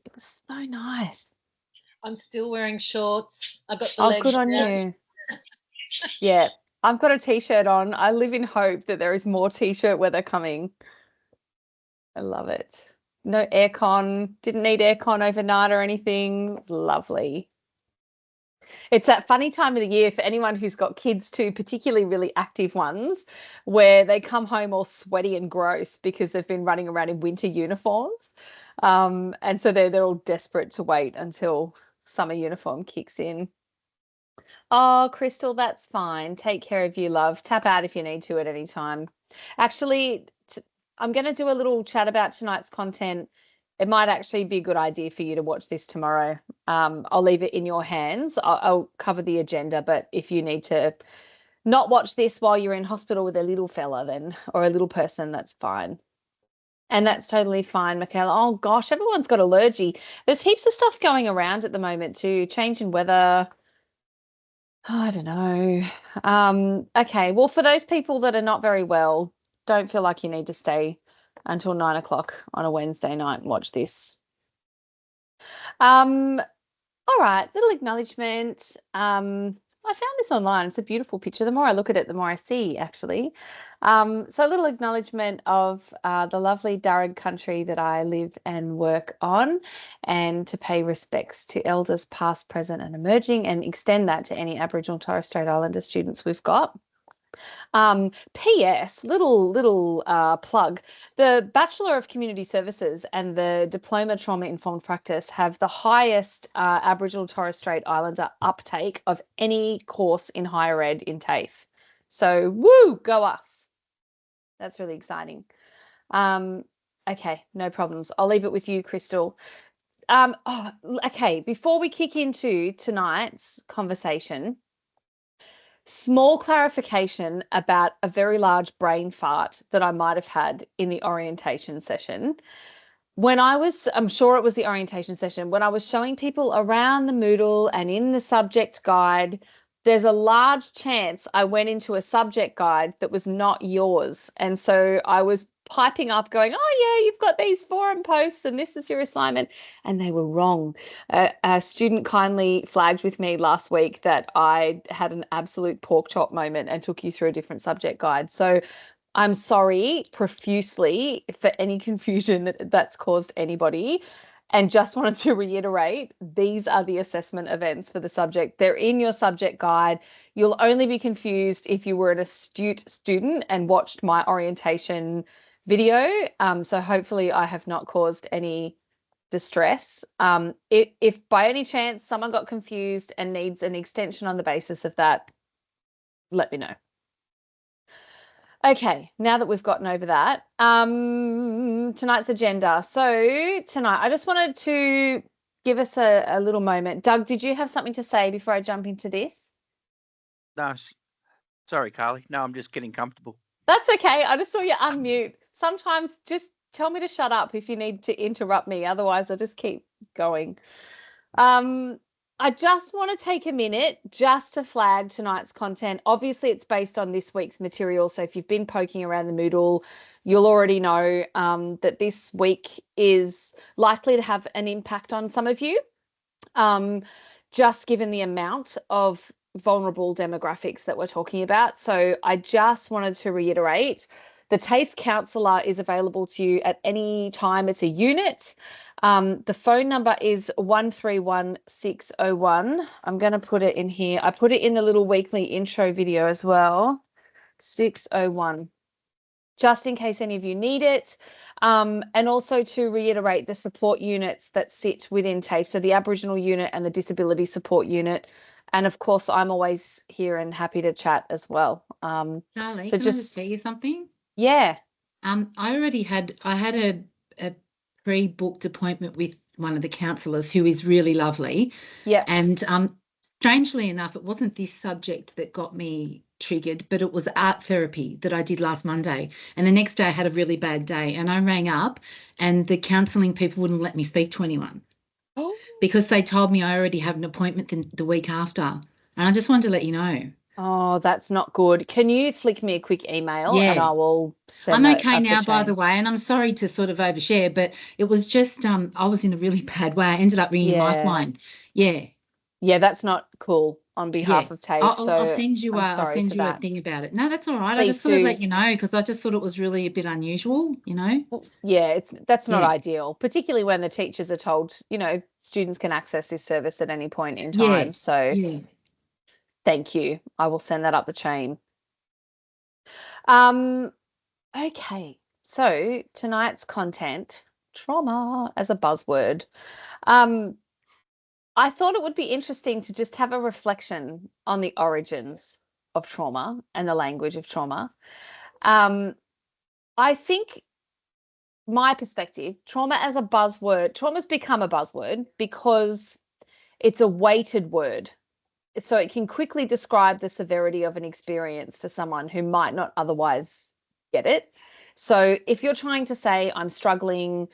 it was so nice. I'm still wearing shorts. I got the Oh, legs good on out. you. Yeah, I've got a T-shirt on. I live in hope that there is more T-shirt weather coming. I love it. No aircon, didn't need aircon overnight or anything. Lovely. It's that funny time of the year for anyone who's got kids too, particularly really active ones, where they come home all sweaty and gross because they've been running around in winter uniforms. And so they're all desperate to wait until summer uniform kicks in. Oh, Crystal, that's fine. Take care of you, love. Tap out if you need to at any time. Actually, I'm going to do a little chat about tonight's content. It might actually be a good idea for you to watch this tomorrow. I'll leave it in your hands. I'll cover the agenda, but if you need to not watch this while you're in hospital with a little fella, then, or a little person, that's fine. And that's totally fine, Michaela. Oh gosh, everyone's got allergy. There's heaps of stuff going around at the moment too. Change in weather. Oh, I don't know. Okay, well, for those people that are not very well, don't feel like you need to stay until 9 o'clock on a Wednesday night and watch this. All right, little acknowledgement. I found this online. It's a beautiful picture. The more I look at it, the more I see, actually. So a little acknowledgement of the lovely Darug country that I live and work on, and to pay respects to elders past, present and emerging, and extend that to any Aboriginal and Torres Strait Islander students we've got. P.S. Little plug. The Bachelor of Community Services and the Diploma Trauma Informed Practice have the highest Aboriginal Torres Strait Islander uptake of any course in higher ed in TAFE. So, woo, go us. That's really exciting. Okay, no problems. I'll leave it with you, Crystal. Okay, before we kick into tonight's conversation, small clarification about a very large brain fart that I might have had in the orientation session. I'm sure it was the orientation session, when I was showing people around the Moodle and in the subject guide, there's a large chance I went into a subject guide that was not yours. And so I was piping up going, oh yeah, you've got these forum posts and this is your assignment. And they were wrong. A student kindly flagged with me last week that I had an absolute pork chop moment and took you through a different subject guide. So I'm sorry profusely for any confusion that's caused anybody. And just wanted to reiterate, these are the assessment events for the subject. They're in your subject guide. You'll only be confused if you were an astute student and watched my orientation video. So hopefully I have not caused any distress. If by any chance someone got confused and needs an extension on the basis of that, let me know. Okay, now that we've gotten over that, tonight's agenda. So tonight, I just wanted to give us a little moment. Doug, did you have something to say before I jump into this? No, sorry, Carly. No, I'm just getting comfortable. That's okay. I just saw you unmute. Sometimes just tell me to shut up if you need to interrupt me. Otherwise, I'll just keep going. I just want to take a minute just to flag tonight's content. Obviously, it's based on this week's material. So if you've been poking around the Moodle, you'll already know that this week is likely to have an impact on some of you, just given the amount of vulnerable demographics that we're talking about. So I just wanted to reiterate, the TAFE counsellor is available to you at any time. It's a unit. The phone number is 131601. I'm going to put it in here. I put it in the little weekly intro video as well. 601. Just in case any of you need it. And also to reiterate the support units that sit within TAFE. So the Aboriginal unit and the Disability Support Unit. And of course, I'm always here and happy to chat as well. Charlie, so can I just tell you something? Yeah. I had a pre-booked appointment with one of the counsellors who is really lovely. Yeah. And strangely enough, it wasn't this subject that got me triggered, but it was art therapy that I did last Monday. And the next day I had a really bad day and I rang up and the counselling people wouldn't let me speak to anyone. Oh. Because they told me I already have an appointment the week after. And I just wanted to let you know. Oh, that's not good. Can you flick me a quick email and Yeah. I will send I'm that okay up the now, by the chain? way, and I'm sorry to sort of overshare, but it was just I was in a really bad way. I ended up ringing Yeah. Lifeline. Yeah, Yeah, that's not cool on yeah. behalf of TAFE. I'll So send you I'm I'll sorry send for you a that. thing about it. No, that's all right. I just Please thought I'd do. let you know because I just thought it was really a bit unusual, you know. Yeah, that's not Yeah, ideal, particularly when the teachers are told, students can access this service at any point in yeah, time. So yeah. thank you. I will send that up the chain. Um, okay. So tonight's content, trauma as a buzzword. Um, I thought it would be interesting to just have a reflection on the origins of trauma and the language of trauma. Um, I think my perspective, trauma as a buzzword, trauma's become a buzzword because it's a weighted word. So it can quickly describe the severity of an experience to someone who might not otherwise get it. So if you're trying to say, I'm struggling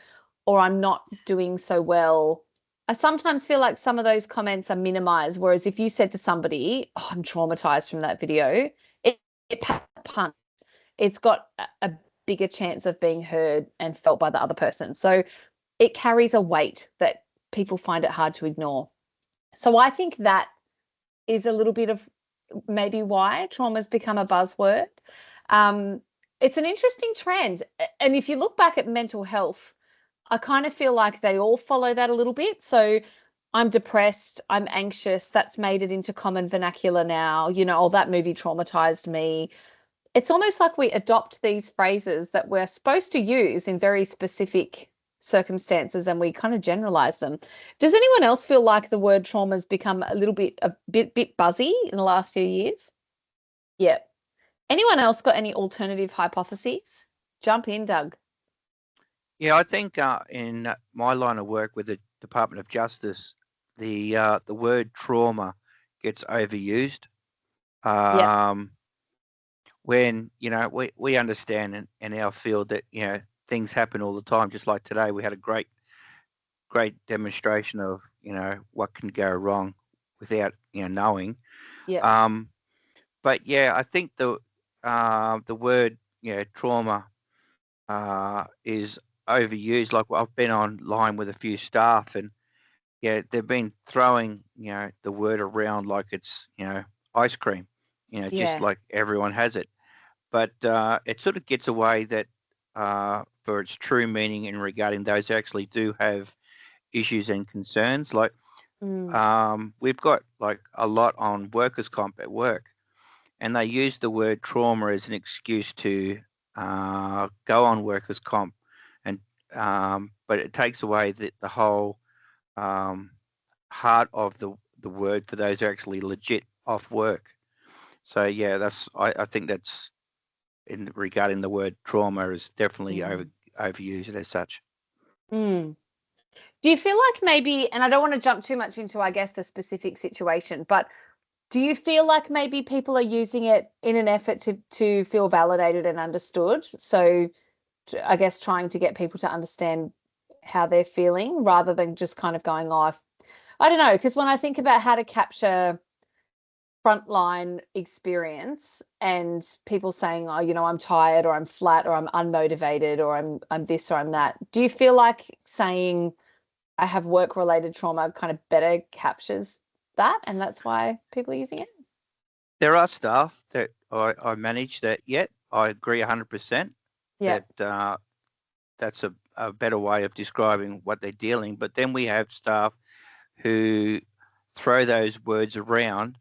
or I'm not doing so well, I sometimes feel like some of those comments are minimized. Whereas if you said to somebody, oh, I'm traumatized from that video, it packs a punch. It's got a bigger chance of being heard and felt by the other person. So it carries a weight that people find it hard to ignore. So I think that is a little bit of maybe why trauma's become a buzzword. Um, it's an interesting trend. And if you look back at mental health, I kind of feel like they all follow that a little bit. So I'm depressed, I'm anxious, that's made it into common vernacular now. Oh, that movie traumatized me. It's almost like we adopt these phrases that we're supposed to use in very specific circumstances and we kind of generalize them. Does anyone else feel like the word trauma has become a bit buzzy in the last few years? Yeah. Anyone else got any alternative hypotheses? Jump in, Doug. Yeah, I think in my line of work with the Department of Justice, the word trauma gets overused. Yep. When we understand in our field that things happen all the time. Just like today, we had a great demonstration of what can go wrong without knowing. Yep. But yeah, I think the word trauma is overused. Like I've been online with a few staff, and they've been throwing the word around like it's ice cream, just Yeah. like everyone has it. But it sort of gets away that for its true meaning in regarding those who actually do have issues and concerns. Like we've got like a lot on workers' comp at work, and they use the word trauma as an excuse to go on workers' comp, and but it takes away the whole heart of the word for those who are actually legit off work. So yeah, I think that's in regarding the word trauma is definitely overused as such. Mm. Do you feel like maybe, and I don't want to jump too much into, I guess, the specific situation, but do you feel like maybe people are using it in an effort to feel validated and understood? So I guess trying to get people to understand how they're feeling rather than just kind of going off. I don't know, because when I think about how to capture frontline experience and people saying, oh, I'm tired or I'm flat or I'm unmotivated or I'm this or I'm that, do you feel like saying I have work-related trauma kind of better captures that and that's why people are using it? There are staff that I manage that, yet I agree 100% Yeah. that that's a better way of describing what they're dealing. But then we have staff who throw those words around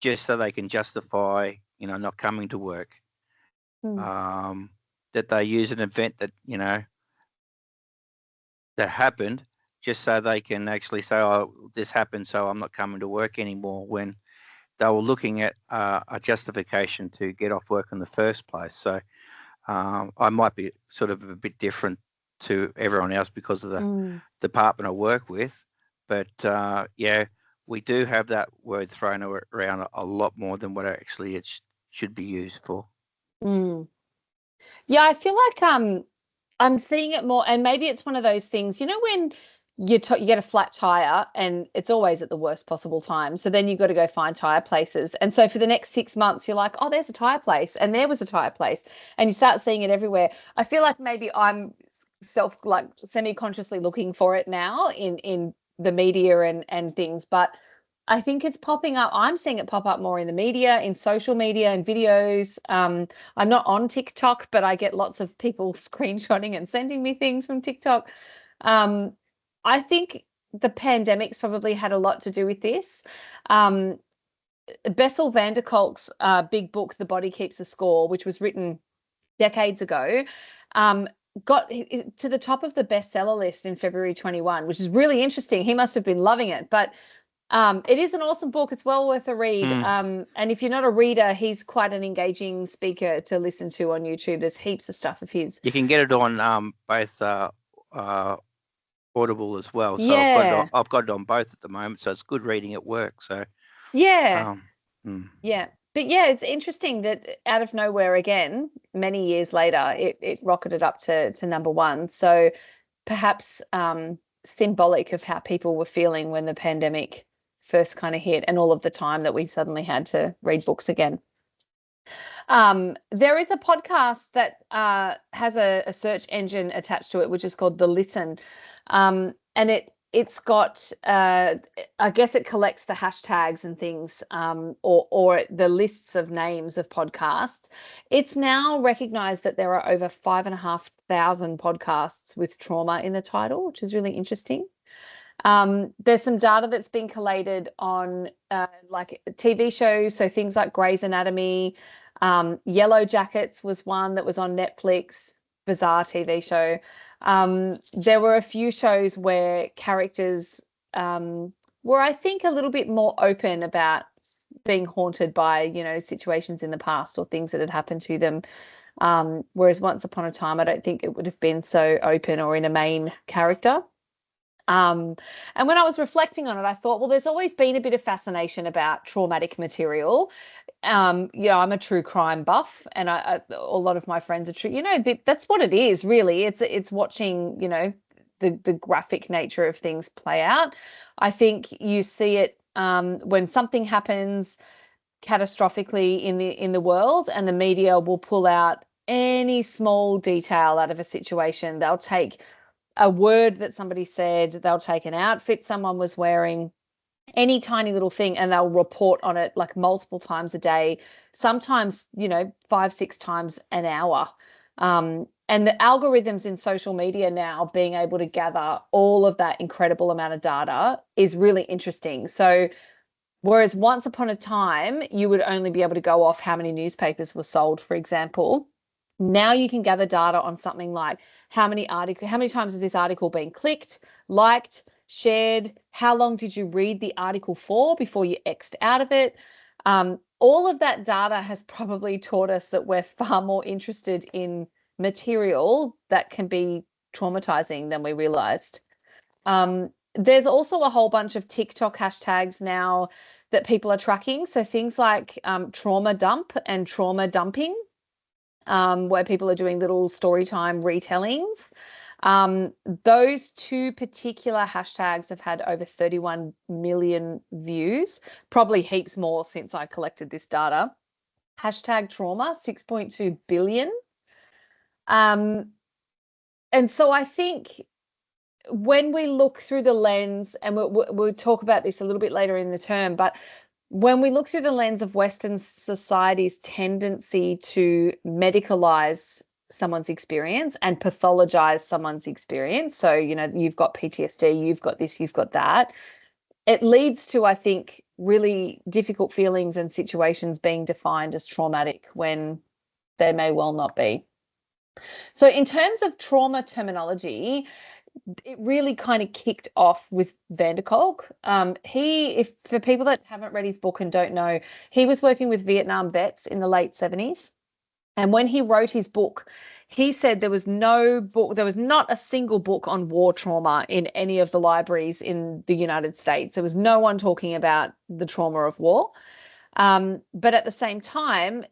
just so they can justify, not coming to work. That they use an event that, that happened just so they can actually say, oh, this happened, so I'm not coming to work anymore, when they were looking at a justification to get off work in the first place. So I might be sort of a bit different to everyone else because of the department I work with. But yeah, we do have that word thrown around a lot more than what actually it should be used for. Yeah, I feel like I'm seeing it more, and maybe it's one of those things, when you get a flat tire, and it's always at the worst possible time. So then you've got to go find tire places. And so for the next 6 months, you're like, oh, there's a tire place, and there was a tire place, and you start seeing it everywhere. I feel like maybe I'm semi-consciously looking for it now in the media and things, but I think it's popping up. I'm seeing it pop up more in the media, in social media and videos. I'm not on TikTok, but I get lots of people screenshotting and sending me things from TikTok. I think the pandemic's probably had a lot to do with this. Bessel van der Kolk's big book, The Body Keeps a Score, which was written decades ago, got to the top of the bestseller list in February 21, which is really interesting. He must have been loving it. But it is an awesome book. It's well worth a read. And if you're not a reader, he's quite an engaging speaker to listen to on YouTube. There's heaps of stuff of his. You can get it on both Audible as well. So Yeah. I've got it on both at the moment. So it's good reading at work. So Yeah. Yeah. But yeah, it's interesting that out of nowhere again, many years later, it rocketed up to number one. So perhaps symbolic of how people were feeling when the pandemic first kind of hit, and all of the time that we suddenly had to read books again. There is a podcast that has a search engine attached to it, which is called The Listen. And it's got, I guess it collects the hashtags and things, or the lists of names of podcasts. It's now recognized that there are over 5,500 podcasts with trauma in the title, which is really interesting. There's some data that's been collated on like TV shows, so things like Grey's Anatomy. Yellow Jackets was one that was on Netflix, bizarre TV show. There were a few shows where characters were, I think, a little bit more open about being haunted by, situations in the past or things that had happened to them. Whereas Once Upon a Time, I don't think it would have been so open or in a main character. And when I was reflecting on it, I thought, well, there's always been a bit of fascination about traumatic material. I'm a true crime buff, and a lot of my friends are true. That's what it is, really. It's watching, the graphic nature of things play out. I think you see it when something happens catastrophically in the world, and the media will pull out any small detail out of a situation. They'll take a word that somebody said, they'll take an outfit someone was wearing, any tiny little thing, and they'll report on it like multiple times a day, sometimes 5-6 times an hour. And the algorithms in social media now being able to gather all of that incredible amount of data is really interesting. So whereas once upon a time you would only be able to go off how many newspapers were sold, for example, now you can gather data on something like how many times has this article been clicked, liked, shared, how long did you read the article for before you X'd out of it. All of that data has probably taught us that we're far more interested in material that can be traumatizing than we realized. There's also a whole bunch of TikTok hashtags now that people are tracking. So things like trauma dump and trauma dumping, where people are doing little story time retellings. Those two particular hashtags have had over 31 million views, probably heaps more since I collected this data. Hashtag trauma, 6.2 billion. And so I think when we look through the lens, and we'll talk about this a little bit later in the term, but when we look through the lens of Western society's tendency to medicalize someone's experience and pathologize someone's experience, so, you've got PTSD, you've got this, you've got that, it leads to, I think, really difficult feelings and situations being defined as traumatic when they may well not be. So in terms of trauma terminology, it really kind of kicked off with van der Kolk. For people that haven't read his book and don't know, he was working with Vietnam vets in the late 70s. And when he wrote his book, he said there was not a single book on war trauma in any of the libraries in the United States. There was no one talking about the trauma of war. But at the same time,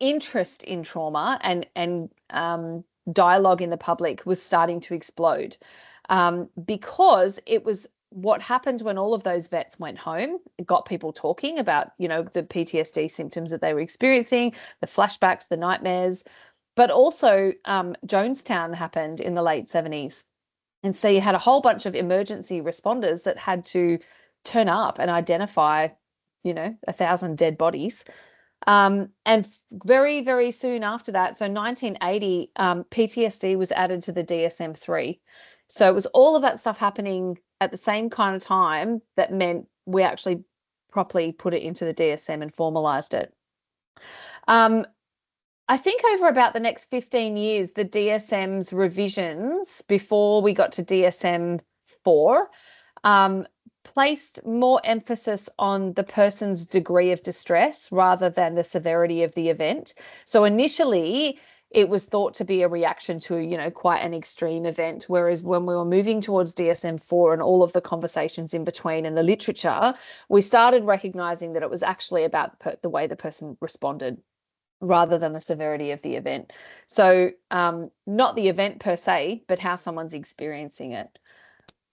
interest in trauma and dialogue in the public was starting to explode. because it was what happened when all of those vets went home. It got people talking about, the PTSD symptoms that they were experiencing, the flashbacks, the nightmares. But also Jonestown happened in the late 70s. And so you had a whole bunch of emergency responders that had to turn up and identify, 1,000 dead bodies. And very, very soon after that, so 1980, PTSD was added to the DSM-3. So it was all of that stuff happening at the same kind of time that meant we actually properly put it into the DSM and formalized it. I think over about the next 15 years, the DSM's revisions before we got to DSM-4 placed more emphasis on the person's degree of distress rather than the severity of the event. So initially, it was thought to be a reaction to, quite an extreme event. Whereas when we were moving towards DSM-4 and all of the conversations in between and the literature, we started recognizing that it was actually about the way the person responded rather than the severity of the event. So not the event per se, but how someone's experiencing it.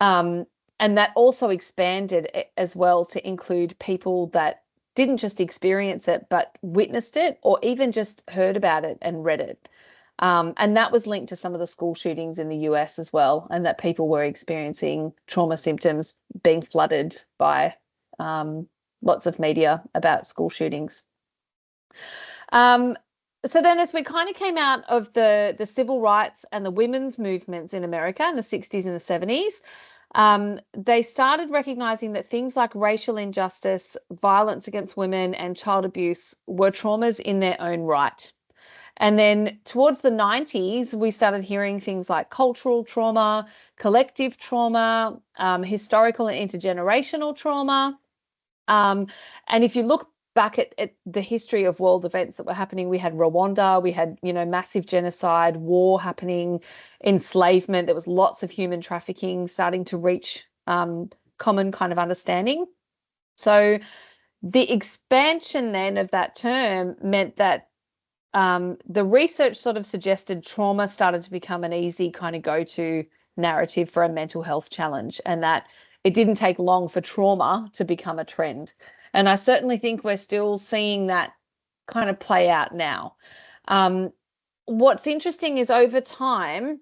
And that also expanded as well to include people that didn't just experience it, but witnessed it or even just heard about it and read it. And that was linked to some of the school shootings in the US as well, and that people were experiencing trauma symptoms, being flooded by lots of media about school shootings. So then as we kind of came out of the civil rights and the women's movements in America in the 60s and the 70s, they started recognizing that things like racial injustice, violence against women, and child abuse were traumas in their own right. And then towards the 90s, we started hearing things like cultural trauma, collective trauma, historical and intergenerational trauma. And if you look back at the history of world events that were happening, we had Rwanda, we had, massive genocide, war happening, enslavement. There was lots of human trafficking starting to reach common kind of understanding. So the expansion then of that term meant that the research sort of suggested trauma started to become an easy kind of go-to narrative for a mental health challenge, and that it didn't take long for trauma to become a trend. And I certainly think we're still seeing that kind of play out now. What's interesting is over time,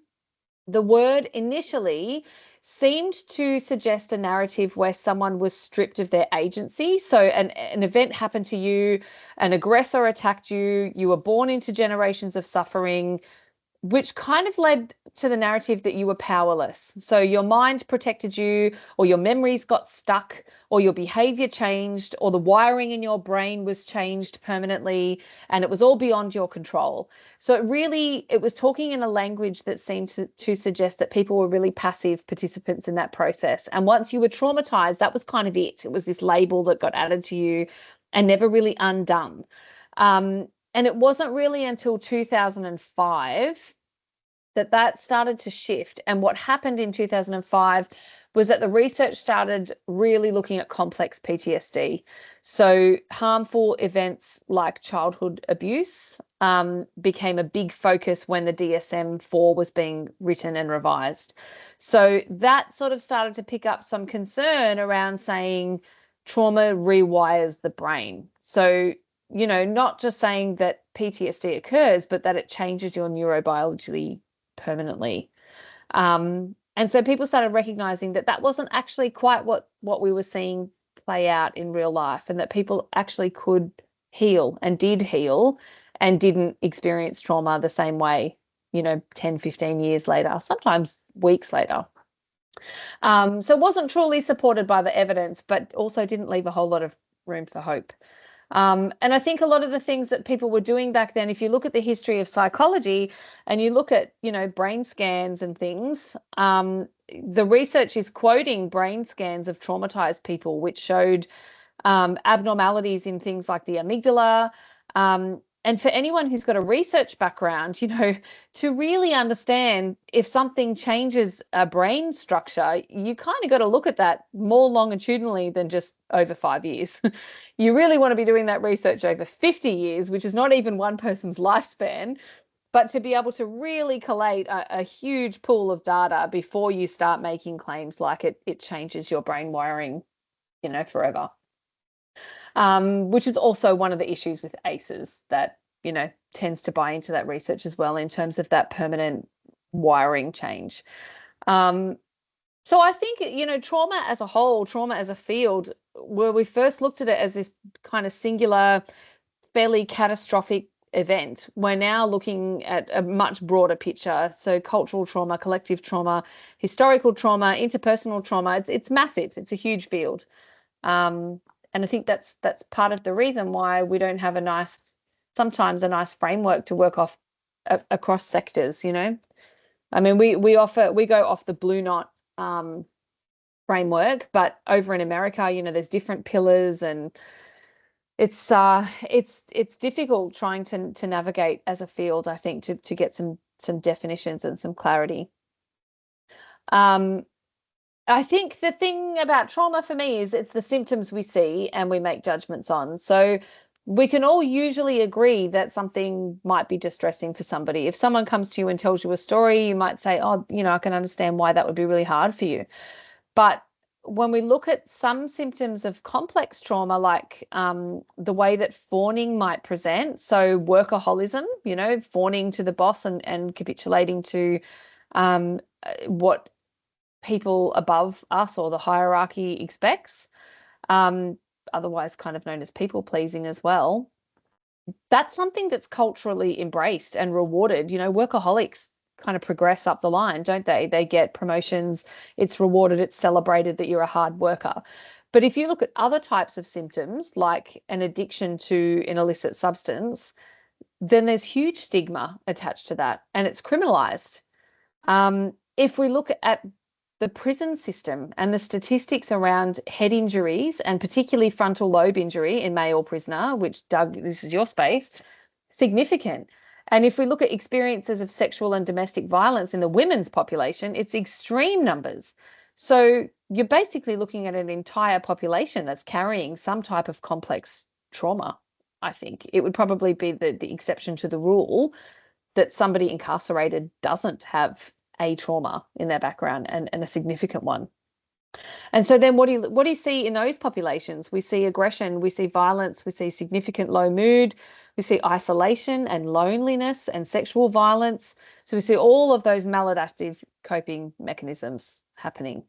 the word initially seemed to suggest a narrative where someone was stripped of their agency. So an event happened to you, an aggressor attacked you, you were born into generations of suffering, which kind of led to the narrative that you were powerless. So your mind protected you, or your memories got stuck, or your behavior changed, or the wiring in your brain was changed permanently, and it was all beyond your control. So it was talking in a language that seemed to suggest that people were really passive participants in that process. And once you were traumatized, that was kind of it. It was this label that got added to you and never really undone. And it wasn't really until 2005 that started to shift. And what happened in 2005 was that the research started really looking at complex PTSD. So harmful events like childhood abuse became a big focus when the DSM-4 was being written and revised. So that sort of started to pick up some concern around saying trauma rewires the brain. So not just saying that PTSD occurs, but that it changes your neurobiology permanently. And so people started recognizing that wasn't actually quite what we were seeing play out in real life, and that people actually could heal and did heal and didn't experience trauma the same way, 10, 15 years later, sometimes weeks later. So it wasn't truly supported by the evidence, but also didn't leave a whole lot of room for hope. And I think a lot of the things that people were doing back then, if you look at the history of psychology and you look at, brain scans and things, the research is quoting brain scans of traumatized people, which showed abnormalities in things like the amygdala. And for anyone who's got a research background, to really understand if something changes a brain structure, you kind of got to look at that more longitudinally than just over 5 years. You really want to be doing that research over 50 years, which is not even one person's lifespan. But to be able to really collate a huge pool of data before you start making claims like it changes your brain wiring, forever. Which is also one of the issues with ACEs that, tends to buy into that research as well in terms of that permanent wiring change. So I think, trauma as a whole, trauma as a field, where we first looked at it as this kind of singular, fairly catastrophic event, we're now looking at a much broader picture. So cultural trauma, collective trauma, historical trauma, interpersonal trauma, it's massive. It's a huge field. And I think that's part of the reason why we don't have sometimes a nice framework to work off across sectors, I mean, we go off the Blue Knot framework, but over in America, there's different pillars, and it's difficult trying to navigate as a field, I think, to get some definitions and some clarity. I think the thing about trauma for me is it's the symptoms we see and we make judgments on. So we can all usually agree that something might be distressing for somebody. If someone comes to you and tells you a story, you might say, oh, I can understand why that would be really hard for you. But when we look at some symptoms of complex trauma, like the way that fawning might present, so workaholism, fawning to the boss and capitulating to what people above us or the hierarchy expects, otherwise kind of known as people pleasing as well. That's something that's culturally embraced and rewarded. Workaholics kind of progress up the line, don't they? They get promotions, it's rewarded, it's celebrated that you're a hard worker. But if you look at other types of symptoms, like an addiction to an illicit substance, then there's huge stigma attached to that, and it's criminalized. If we look at the prison system and the statistics around head injuries, and particularly frontal lobe injury in male prisoner, which, Doug, this is your space, significant. And if we look at experiences of sexual and domestic violence in the women's population, it's extreme numbers. So you're basically looking at an entire population that's carrying some type of complex trauma. I think it would probably be the exception to the rule that somebody incarcerated doesn't have a trauma in their background, and a significant one. And so then what do you see in those populations? We see aggression, we see violence, we see significant low mood, we see isolation and loneliness and sexual violence. So we see all of those maladaptive coping mechanisms happening.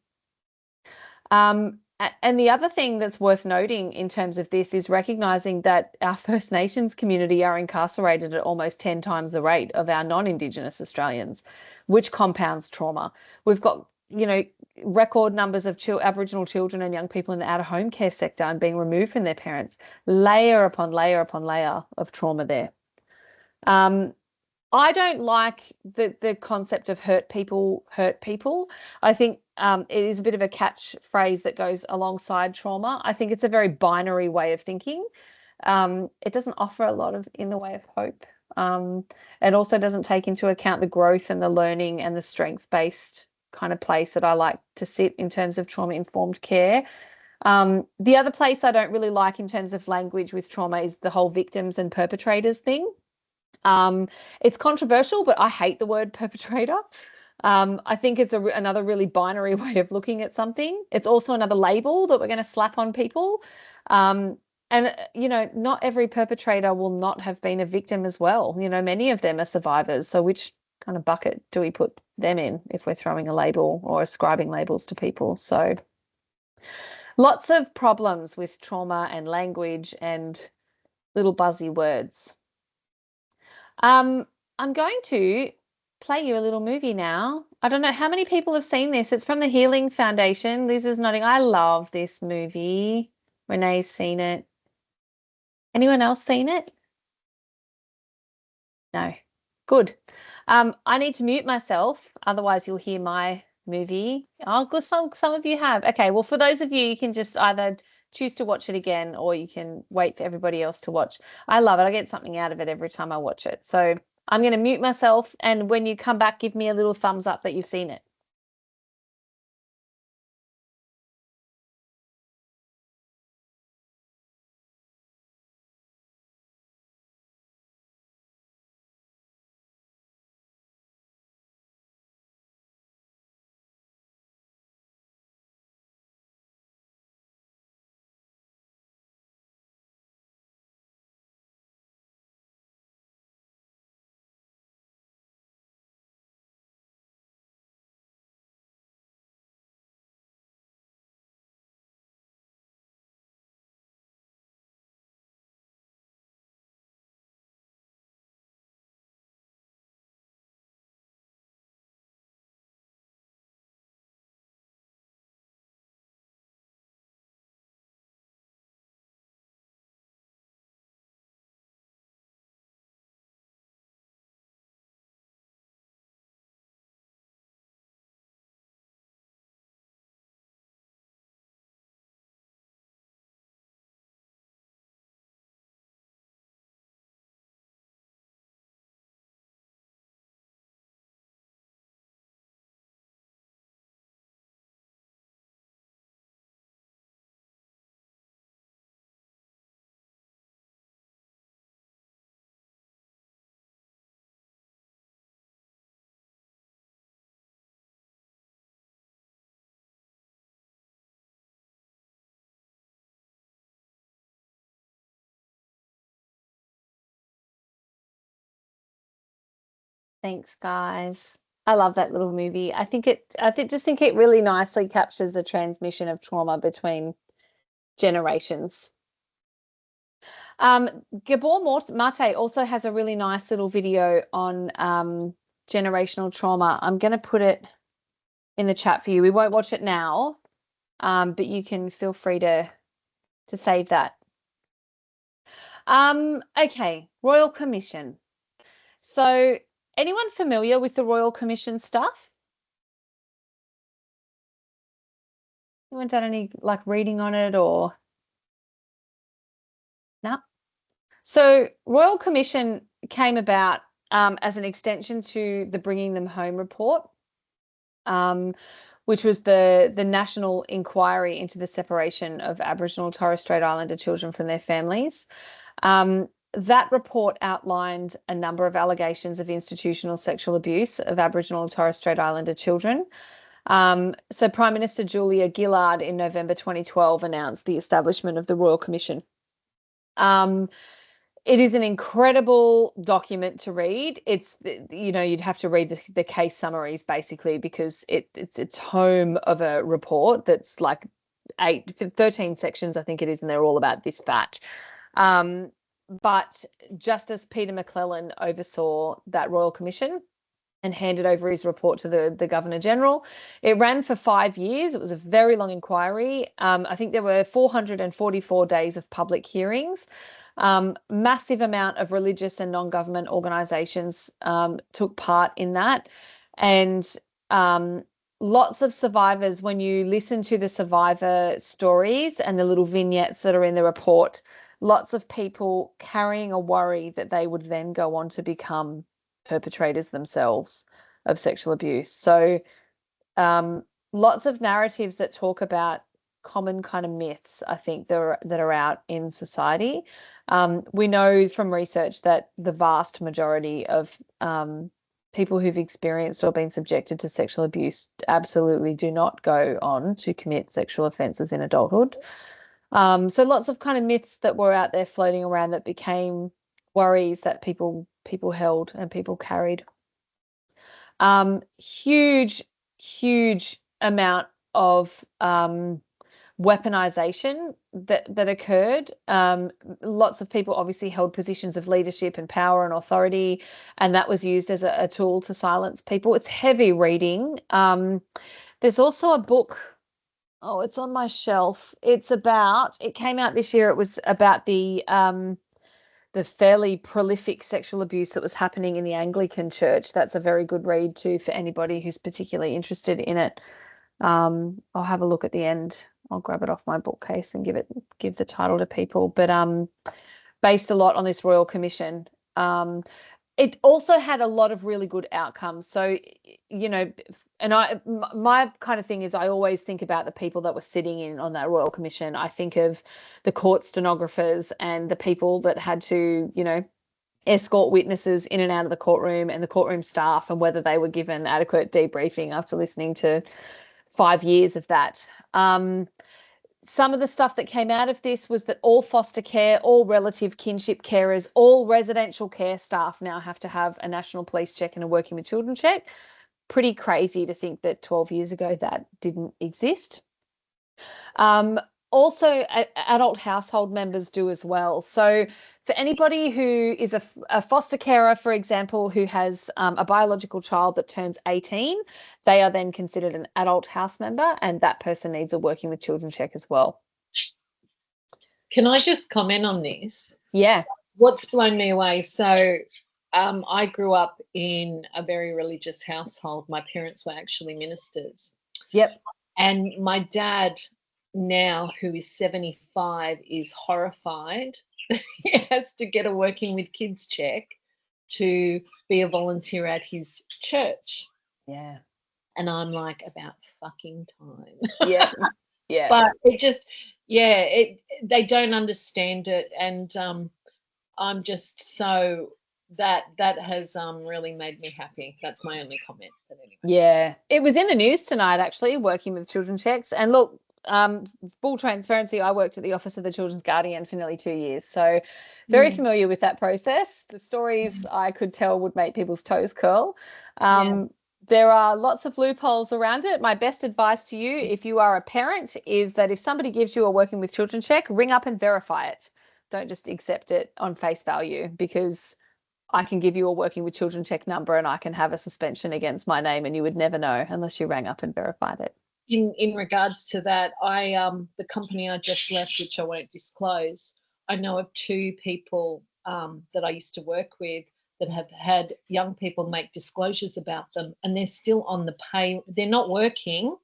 And the other thing that's worth noting in terms of this is recognizing that our First Nations community are incarcerated at almost 10 times the rate of our non-Indigenous Australians, which compounds trauma. We've got, record numbers of Aboriginal children and young people in the out-of-home care sector and being removed from their parents, layer upon layer upon layer of trauma there. I don't like the concept of hurt people hurt people. I think it is a bit of a catchphrase that goes alongside trauma. I think it's a very binary way of thinking. It doesn't offer a lot in the way of hope. It also doesn't take into account the growth and the learning and the strengths-based kind of place that I like to sit in terms of trauma-informed care. The other place I don't really like in terms of language with trauma is the whole victims and perpetrators thing. It's controversial, but I hate the word perpetrator. I think it's another really binary way of looking at something. It's also another label that we're going to slap on people. And, not every perpetrator will not have been a victim as well. Many of them are survivors. So which kind of bucket do we put them in if we're throwing a label or ascribing labels to people? So lots of problems with trauma and language and little buzzy words. I'm going to play you a little movie now. I don't know how many people have seen this. It's from the Healing Foundation. Liz is nodding. I love this movie. Renee's seen it. Anyone else seen it? No. Good. I need to mute myself, otherwise you'll hear my movie. Oh, good. Some of you have. Okay, well, for those of you, you can just either choose to watch it again or you can wait for everybody else to watch. I love it. I get something out of it every time I watch it. So I'm going to mute myself, and when you come back, give me a little thumbs up that you've seen it. Thanks, guys. I love that little movie. I think it really nicely captures the transmission of trauma between generations. Gabor Mate also has a really nice little video on generational trauma. I'm going to put it in the chat for you. We won't watch it now, but you can feel free to save that. Okay, Royal Commission. So, anyone familiar with the Royal Commission stuff? Anyone done any reading on it or no? So, Royal Commission came about as an extension to the Bringing Them Home report, which was the national inquiry into the separation of Aboriginal and Torres Strait Islander children from their families. That report outlined a number of allegations of institutional sexual abuse of Aboriginal and Torres Strait Islander children. So Prime Minister Julia Gillard in November 2012 announced the establishment of the Royal Commission. It is an incredible document to read. It's, you'd have to read the case summaries basically because it's a tome of a report that's 13 sections, I think it is, and they're all about this batch. But Justice Peter McClellan oversaw that Royal Commission and handed over his report to the Governor-General. It ran for 5 years. It was a very long inquiry. I think there were 444 days of public hearings. Massive amount of religious and non-government organisations took part in that. And lots of survivors, when you listen to the survivor stories and the little vignettes that are in the report, lots of people carrying a worry that they would then go on to become perpetrators themselves of sexual abuse. So lots of narratives that talk about common kind of myths, I think, that are out in society. We know from research that the vast majority of people who've experienced or been subjected to sexual abuse absolutely do not go on to commit sexual offences in adulthood. So lots of kind of myths that were out there floating around that became worries that people held and people carried. Huge amount of weaponization that occurred. Lots of people obviously held positions of leadership and power and authority, and that was used as a tool to silence people. It's heavy reading. There's also a book. Oh, it's on my shelf. It came out this year. It was about the fairly prolific sexual abuse that was happening in the Anglican Church. That's a very good read too for anybody who's particularly interested in it. I'll have a look at the end. I'll grab it off my bookcase and give the title to people. But based a lot on this Royal Commission. It also had a lot of really good outcomes. So, and my kind of thing is I always think about the people that were sitting in on that Royal Commission. I think of the court stenographers and the people that had to, escort witnesses in and out of the courtroom and the courtroom staff and whether they were given adequate debriefing after listening to 5 years of that. Some of the stuff that came out of this was that all foster care, all relative kinship carers, all residential care staff now have to have a national police check and a working with children check. Pretty crazy to think that 12 years ago that didn't exist. Also, adult household members do as well. So for anybody who is a foster carer, for example, who has a biological child that turns 18, they are then considered an adult house member, and that person needs a working with children check as well. Can I just comment on this? Yeah. What's blown me away? So I grew up in a very religious household. My parents were actually ministers. Yep. And my dad now, who is 75, is horrified. He has to get a working with kids check to be a volunteer at his church. Yeah. And I'm like, about fucking time. Yeah. Yeah. But it just, they don't understand it. And I'm just so, that has really made me happy. That's my only comment. But anyway. Yeah. It was in the news tonight, actually, working with children checks. And look, full transparency, I worked at the Office of the Children's Guardian for nearly 2 years, so very familiar with that process. The stories I could tell would make people's toes curl. There are lots of loopholes around it. My best advice to you, if you are a parent, is that if somebody gives you a working with children check, ring up and verify it. Don't just accept it on face value, because I can give you a working with children check number and I can have a suspension against my name and you would never know unless you rang up and verified it. In regards to that, the company I just left, which I won't disclose, I know of 2 people that I used to work with that have had young people make disclosures about them, and they're still on the pay. They're not working,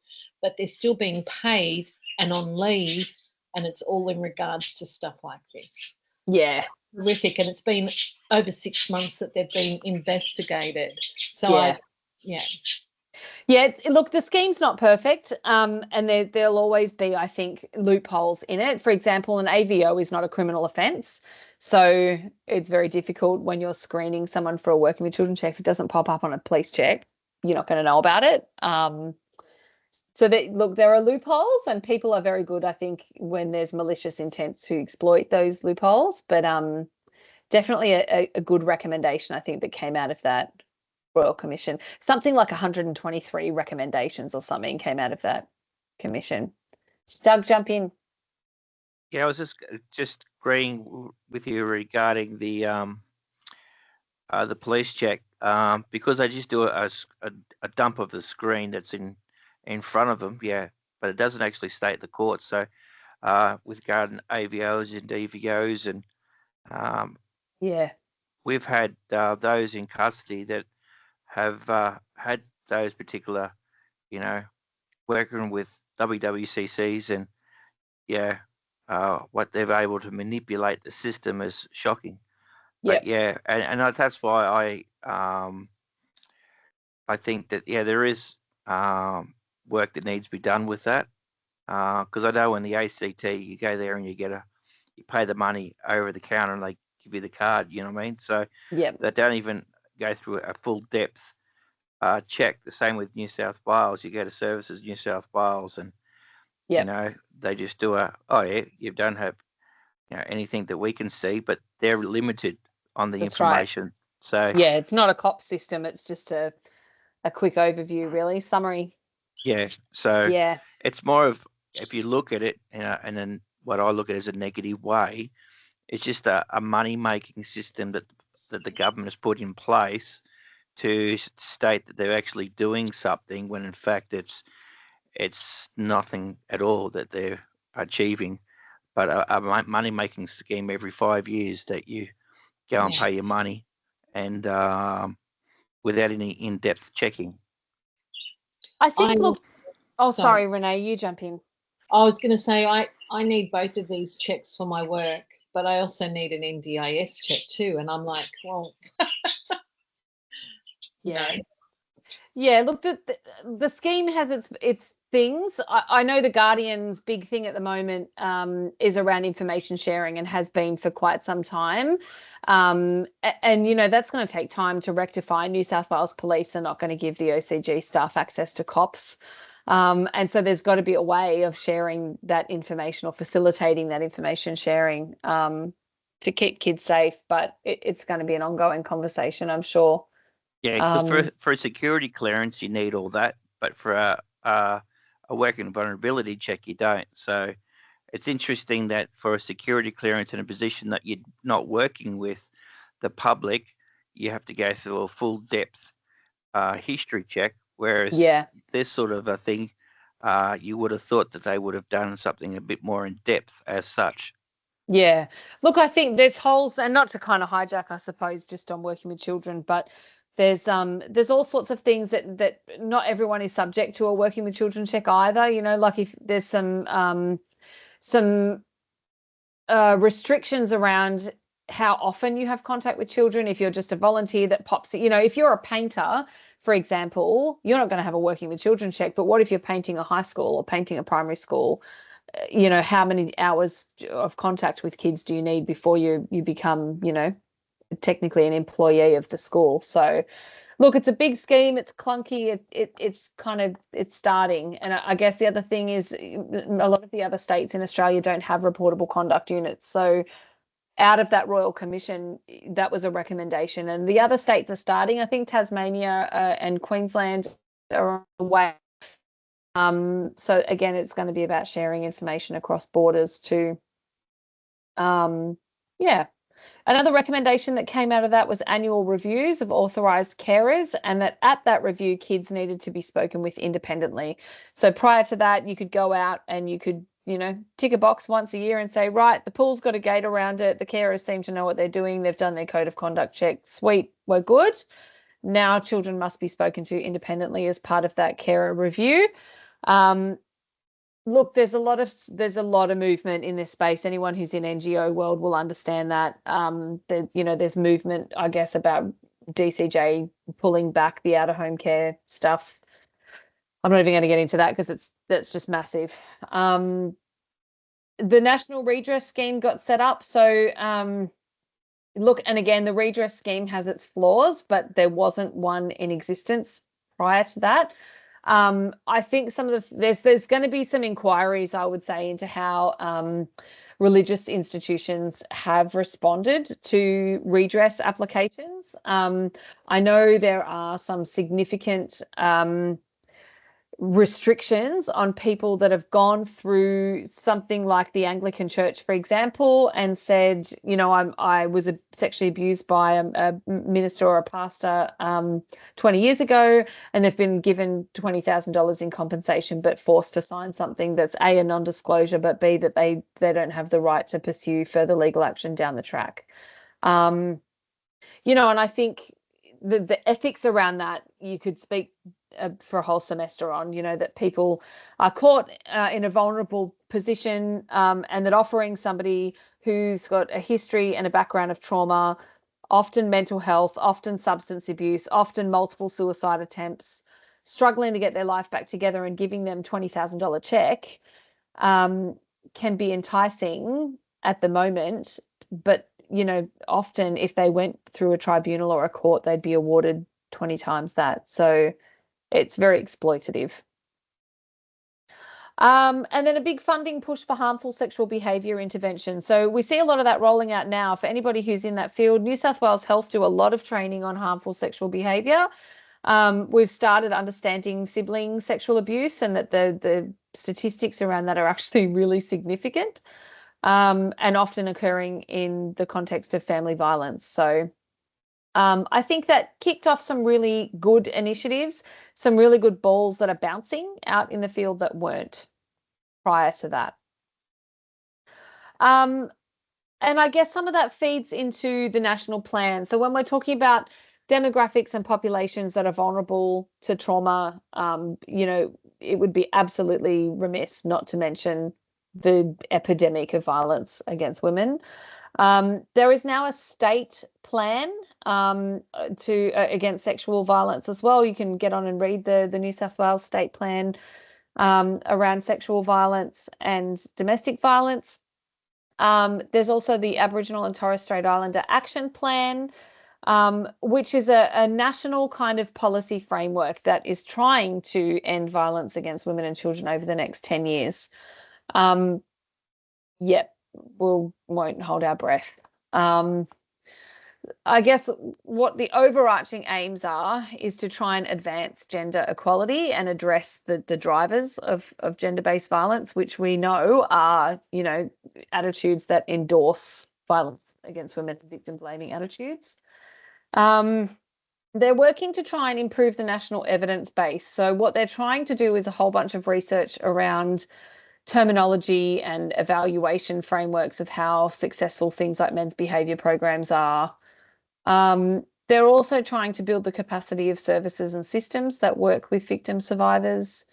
but they're still being paid and on leave, and it's all in regards to stuff like this. Yeah. Horrific, and it's been over 6 months that they've been investigated. So look, the scheme's not perfect, and there'll always be, I think, loopholes in it. For example, an AVO is not a criminal offence, so it's very difficult when you're screening someone for a working with children check. If it doesn't pop up on a police check, you're not going to know about it. Look, there are loopholes, and people are very good, I think, when there's malicious intent to exploit those loopholes. But definitely a good recommendation, I think, that came out of that Royal Commission. Something like 123 recommendations or something came out of that commission. Doug, jump in. Yeah, I was just agreeing with you regarding the police check, because they just do a dump of the screen that's in front of them, but it doesn't actually state the court. So with regard to AVOs and DVOs, and we've had those in custody that have had those particular, working with WWCCs, and what they've able to manipulate the system is shocking. But and that's why I think that there is work that needs to be done with that, because I know in the ACT you go there and you pay the money over the counter and they give you the card, you know what I mean? So they don't even go through a full depth check. The same with New South Wales. You go to Services New South Wales and they just do you don't have anything that we can see, but they're limited on the information. Right. So it's not a COP system, it's just a quick overview, really, summary. So it's more of, if you look at it, and then what I look at as a negative way, it's just a money-making system that the government has put in place to state that they're actually doing something, when in fact it's nothing at all that they're achieving, but a money-making scheme every 5 years that you go and pay your money, and without any in-depth checking. I think, sorry, Renee, you jump in. I was going to say, I need both of these checks for my work, but I also need an NDIS check too. And I'm like, well, look, the scheme has its things. I know the Guardian's big thing at the moment is around information sharing, and has been for quite some time. And that's going to take time to rectify. New South Wales Police are not going to give the OCG staff access to cops. And so there's got to be a way of sharing that information, or facilitating that information sharing, to keep kids safe. But it's going to be an ongoing conversation, I'm sure. Yeah, because for a security clearance, you need all that. But for a working vulnerability check, you don't. So it's interesting that for a security clearance in a position that you're not working with the public, you have to go through a full depth history check. Whereas this sort of a thing, you would have thought that they would have done something a bit more in depth as such. Yeah. Look, I think there's holes, and not to kind of hijack, I suppose, just on working with children, but there's all sorts of things that not everyone is subject to a working with children check either. Like if there's some restrictions around how often you have contact with children. If you're just a volunteer that pops, if you're a painter, for example, you're not going to have a working with children check. But what if you're painting a high school or painting a primary school? How many hours of contact with kids do you need before you become, technically an employee of the school? So look, it's a big scheme. It's clunky. It's starting. And I guess the other thing is a lot of the other states in Australia don't have reportable conduct units. So out of that Royal Commission, that was a recommendation. And the other states are starting. I think Tasmania and Queensland are on the way. So again, it's going to be about sharing information across borders too. Yeah. Another recommendation that came out of that was annual reviews of authorised carers, and that at that review, kids needed to be spoken with independently. So prior to that, you could go out and you could, tick a box once a year and say, right, the pool's got a gate around it. The carers seem to know what they're doing. They've done their code of conduct check. Sweet, we're good. Now children must be spoken to independently as part of that carer review. Look, there's a lot of movement in this space. Anyone who's in NGO world will understand that. There's movement, I guess, about DCJ pulling back the out of home care stuff. I'm not even going to get into that because that's just massive. The National Redress Scheme got set up. So look, and again, the redress scheme has its flaws, but there wasn't one in existence prior to that. I think there's going to be some inquiries, I would say, into how religious institutions have responded to redress applications. I know there are some significant restrictions on people that have gone through something like the Anglican Church, for example, and said, I was sexually abused by a minister or a pastor 20 years ago, and they've been given $20,000 in compensation, but forced to sign something that's A, a non-disclosure, but B, that they don't have the right to pursue further legal action down the track. And I think the ethics around that, you could speak for a whole semester on, that people are caught in a vulnerable position, and that offering somebody who's got a history and a background of trauma, often mental health, often substance abuse, often multiple suicide attempts, struggling to get their life back together, and giving them $20,000 check can be enticing at the moment. But, often if they went through a tribunal or a court, they'd be awarded 20 times that. So it's very exploitative. And then a big funding push for harmful sexual behaviour intervention. So we see a lot of that rolling out now. For anybody who's in that field, New South Wales Health do a lot of training on harmful sexual behaviour. We've started understanding sibling sexual abuse, and that the statistics around that are actually really significant, and often occurring in the context of family violence. So I think that kicked off some really good initiatives, some really good balls that are bouncing out in the field that weren't prior to that. And I guess some of that feeds into the national plan. So when we're talking about demographics and populations that are vulnerable to trauma, it would be absolutely remiss not to mention the epidemic of violence against women. There is now a state plan against sexual violence as well. You can get on and read the New South Wales state plan around sexual violence and domestic violence. There's also the Aboriginal and Torres Strait Islander Action Plan, which is a national kind of policy framework that is trying to end violence against women and children over the next 10 years. We won't hold our breath. I guess what the overarching aims are is to try and advance gender equality and address the drivers of gender-based violence, which we know are, attitudes that endorse violence against women and victim-blaming attitudes. They're working to try and improve the national evidence base. So what they're trying to do is a whole bunch of research around terminology and evaluation frameworks of how successful things like men's behaviour programs are. They're also trying to build the capacity of services and systems that work with victim survivors,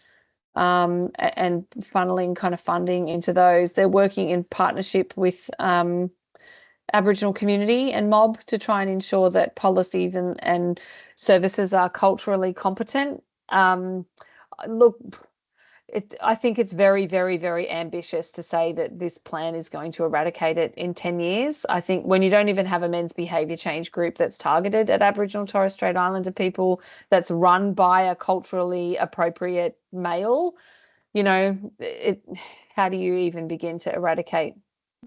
and funneling kind of funding into those. They're working in partnership with Aboriginal community and mob to try and ensure that policies and services are culturally competent. Look, I think it's very, very, very ambitious to say that this plan is going to eradicate it in 10 years. I think when you don't even have a men's behaviour change group that's targeted at Aboriginal and Torres Strait Islander people, that's run by a culturally appropriate male, how do you even begin to eradicate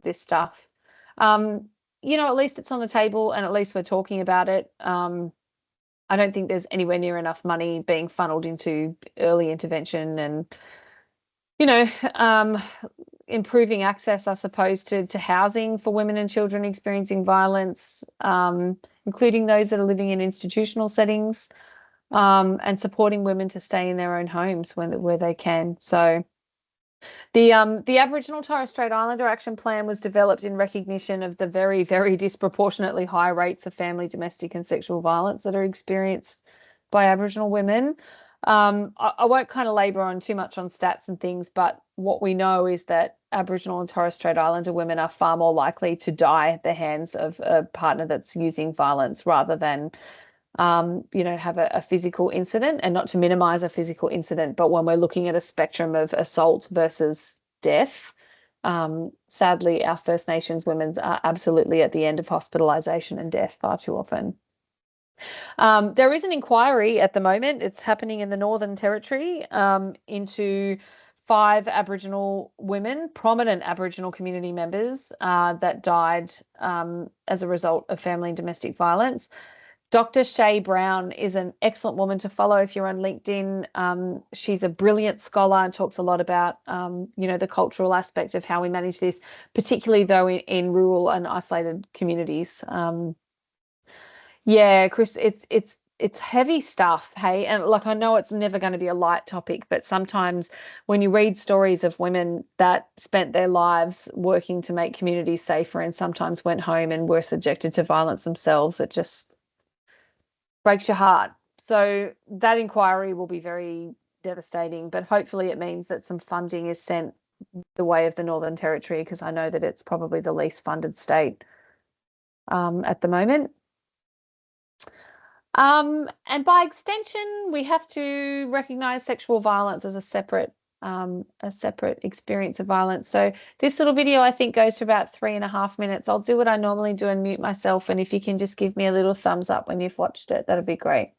this stuff? At least it's on the table and at least we're talking about it. I don't think there's anywhere near enough money being funneled into early intervention and, improving access, I suppose, to housing for women and children experiencing violence, including those that are living in institutional settings, and supporting women to stay in their own homes where they can. So the Aboriginal Torres Strait Islander Action Plan was developed in recognition of the very, very disproportionately high rates of family, domestic and sexual violence that are experienced by Aboriginal women. I won't kind of labour on too much on stats and things, but what we know is that Aboriginal and Torres Strait Islander women are far more likely to die at the hands of a partner that's using violence rather than have a physical incident, and not to minimize a physical incident, but when we're looking at a spectrum of assault versus death, sadly, our First Nations women are absolutely at the end of hospitalisation and death far too often. There is an inquiry at the moment. It's happening in the Northern Territory into 5 Aboriginal women, prominent Aboriginal community members that died as a result of family and domestic violence. Dr. Shay Brown is an excellent woman to follow if you're on LinkedIn. She's a brilliant scholar and talks a lot about, the cultural aspect of how we manage this, particularly though in rural and isolated communities. Chris, it's heavy stuff, hey? And I know it's never going to be a light topic, but sometimes when you read stories of women that spent their lives working to make communities safer and sometimes went home and were subjected to violence themselves, it just breaks your heart. So that inquiry will be very devastating, but hopefully it means that some funding is sent the way of the Northern Territory, because I know that it's probably the least funded state at the moment. And by extension, we have to recognise sexual violence as a separate experience of violence. So this little video, I think, goes for about 3.5 minutes. I'll do what I normally do and mute myself. And if you can just give me a little thumbs up when you've watched it, that'd be great.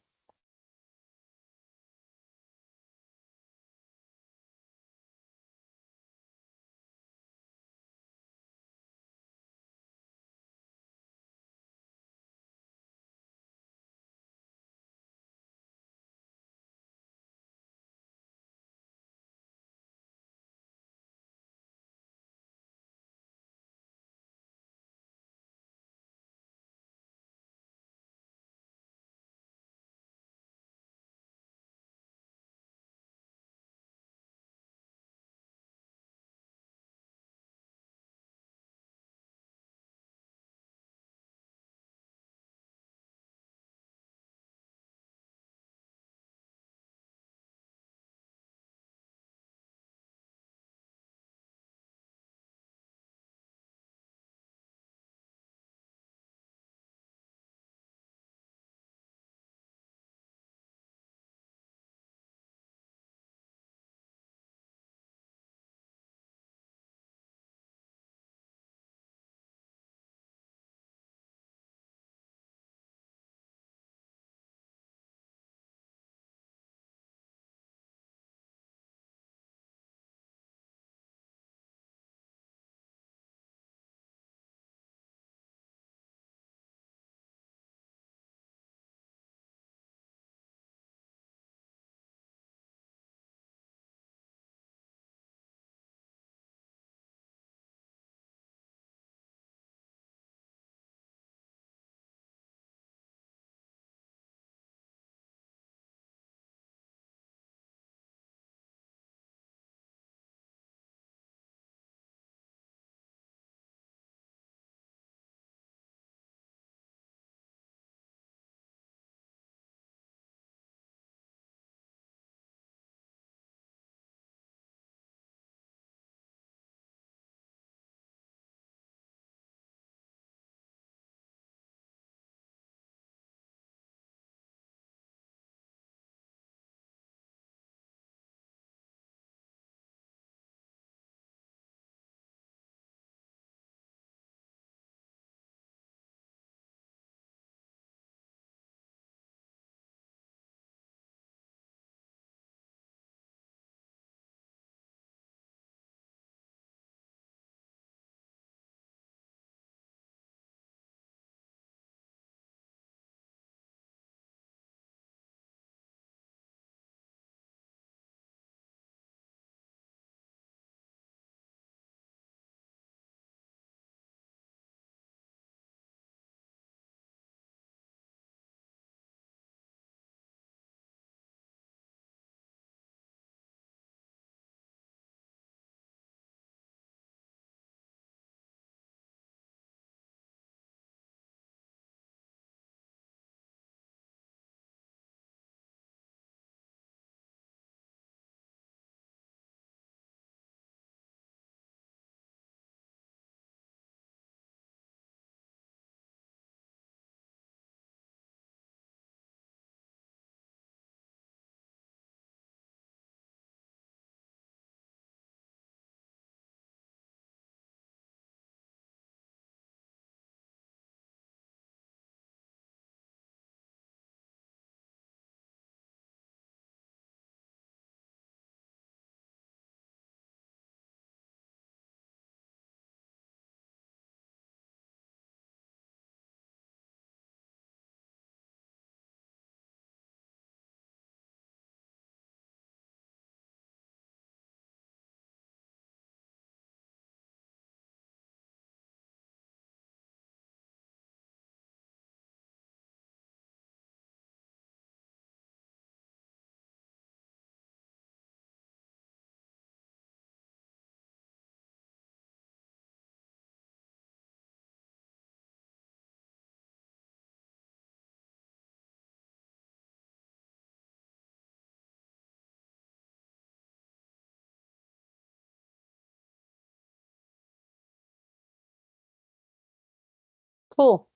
Cool.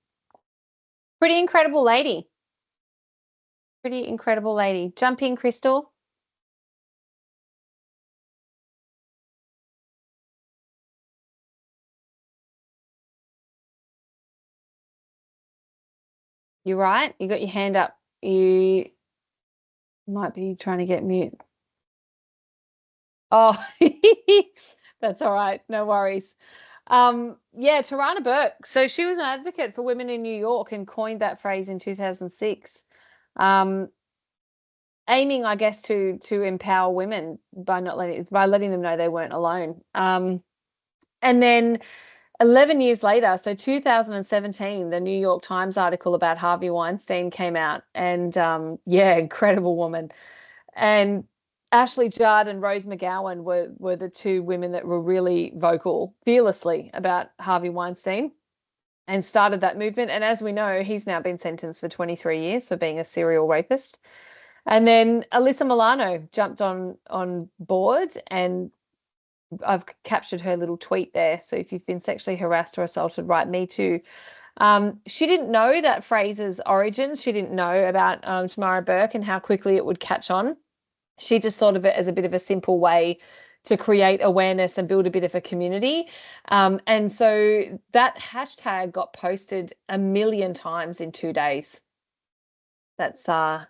Pretty incredible lady. Pretty incredible lady. Jump in, Crystal. You're right. You got your hand up. You might be trying to get mute. Oh, that's all right. No worries. Yeah, Tarana Burke. So she was an advocate for women in New York and coined that phrase in 2006. Aiming, I guess, to empower women by letting them know they weren't alone. And then 11 years later, so 2017, the New York Times article about Harvey Weinstein came out, and yeah, incredible woman. And Ashley Judd and Rose McGowan were the two women that were really vocal, fearlessly about Harvey Weinstein and started that movement. And as we know, he's now been sentenced for 23 years for being a serial rapist. And then Alyssa Milano jumped on board, and I've captured her little tweet there. So if you've been sexually harassed or assaulted, write me too. She didn't know that phrase's origins. She didn't know about Tamara Burke and how quickly it would catch on. She just thought of it as a bit of a simple way to create awareness and build a bit of a community. And so that hashtag got posted 1 million times in 2 days. That's the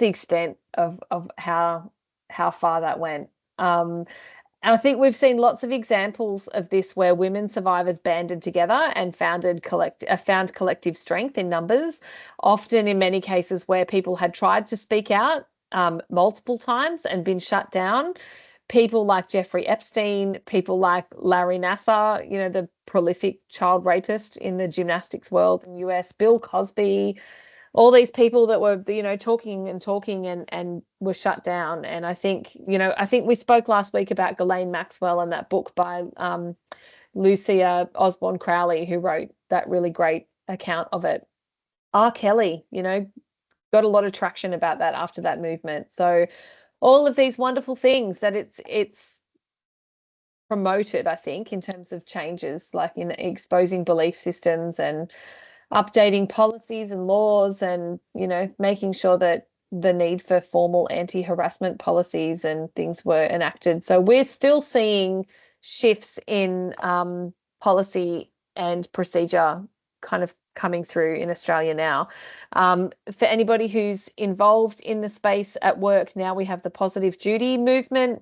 extent of how far that went. And I think we've seen lots of examples of this where women survivors banded together and found collective strength in numbers, often in many cases where people had tried to speak out multiple times and been shut down. People like Jeffrey Epstein, people like Larry Nassar, the prolific child rapist in the gymnastics world in the US, Bill Cosby, all these people that were, talking and were shut down. And I think we spoke last week about Ghislaine Maxwell and that book by Lucia Osborne Crowley, who wrote that really great account of it. R. Kelly, got a lot of traction about that after that movement. So all of these wonderful things that it's promoted, I think, in terms of changes, like in exposing belief systems and updating policies and laws and, making sure that the need for formal anti-harassment policies and things were enacted. So we're still seeing shifts in policy and procedure kind of coming through in Australia now. For anybody who's involved in the space at work now, we have the positive duty movement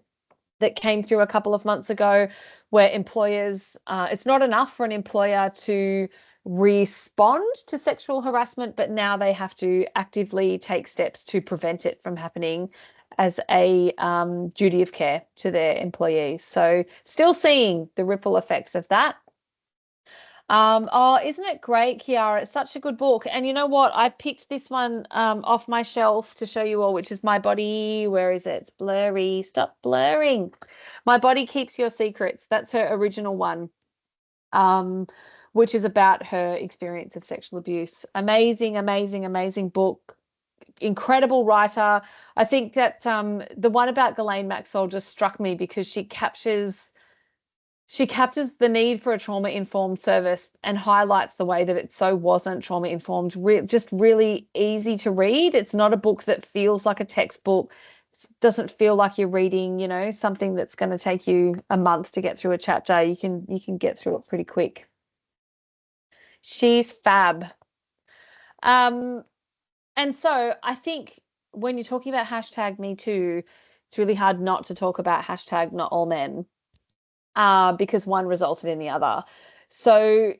that came through a couple of months ago, where employers, it's not enough for an employer to respond to sexual harassment, but now they have to actively take steps to prevent it from happening as a duty of care to their employees. So still seeing the ripple effects of that. Oh, isn't it great, Kiara? It's such a good book. And you know what? I picked this one off my shelf to show you all, which is My Body. Where is it? It's blurry. Stop blurring. My Body Keeps Your Secrets. That's her original one, which is about her experience of sexual abuse. Amazing, amazing, amazing book. Incredible writer. I think that the one about Ghislaine Maxwell just struck me because she captures the need for a trauma-informed service and highlights the way that it so wasn't trauma-informed, just really easy to read. It's not a book that feels like a textbook. It doesn't feel like you're reading, something that's going to take you a month to get through a chapter. You can get through it pretty quick. She's fab. And so I think when you're talking about hashtag Me Too, it's really hard not to talk about hashtag Not All Men. Because one resulted in the other. So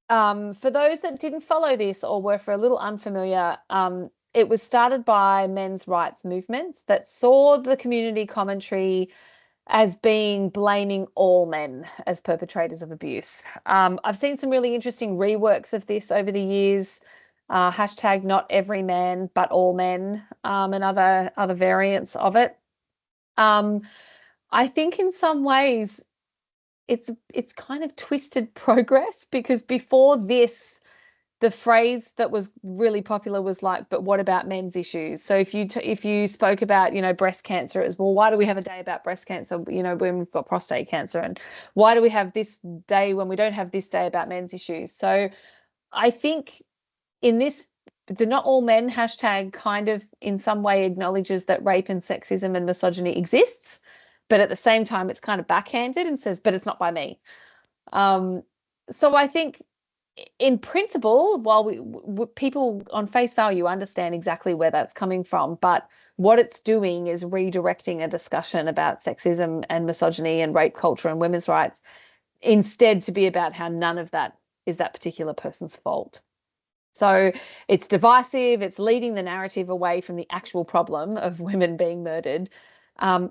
for those that didn't follow this or were for a little unfamiliar, it was started by men's rights movements that saw the community commentary as being blaming all men as perpetrators of abuse. I've seen some really interesting reworks of this over the years. Hashtag Not Every Man But All Men, and other variants of it. I think in some ways it's kind of twisted progress, because before this, the phrase that was really popular was like, but what about men's issues? So if you spoke about, breast cancer, as well, why do we have a day about breast cancer, when we've got prostate cancer? And why do we have this day when we don't have this day about men's issues? So I think in this, the not all men hashtag kind of in some way acknowledges that rape and sexism and misogyny exists, but at the same time it's kind of backhanded and says, but it's not by me. So I think in principle, while people on face value understand exactly where that's coming from, but what it's doing is redirecting a discussion about sexism and misogyny and rape culture and women's rights instead to be about how none of that is that particular person's fault. So it's divisive, it's leading the narrative away from the actual problem of women being murdered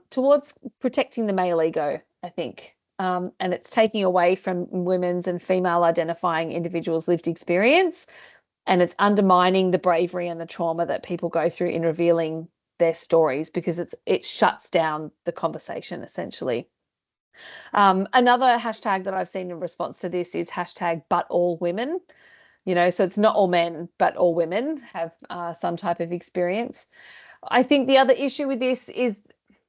towards protecting the male ego, I think. And it's taking away from women's and female identifying individuals' lived experience, and it's undermining the bravery and the trauma that people go through in revealing their stories, because it shuts down the conversation essentially. Another hashtag that I've seen in response to this is hashtag but all women. So it's not all men, but all women have some type of experience. I think the other issue with this is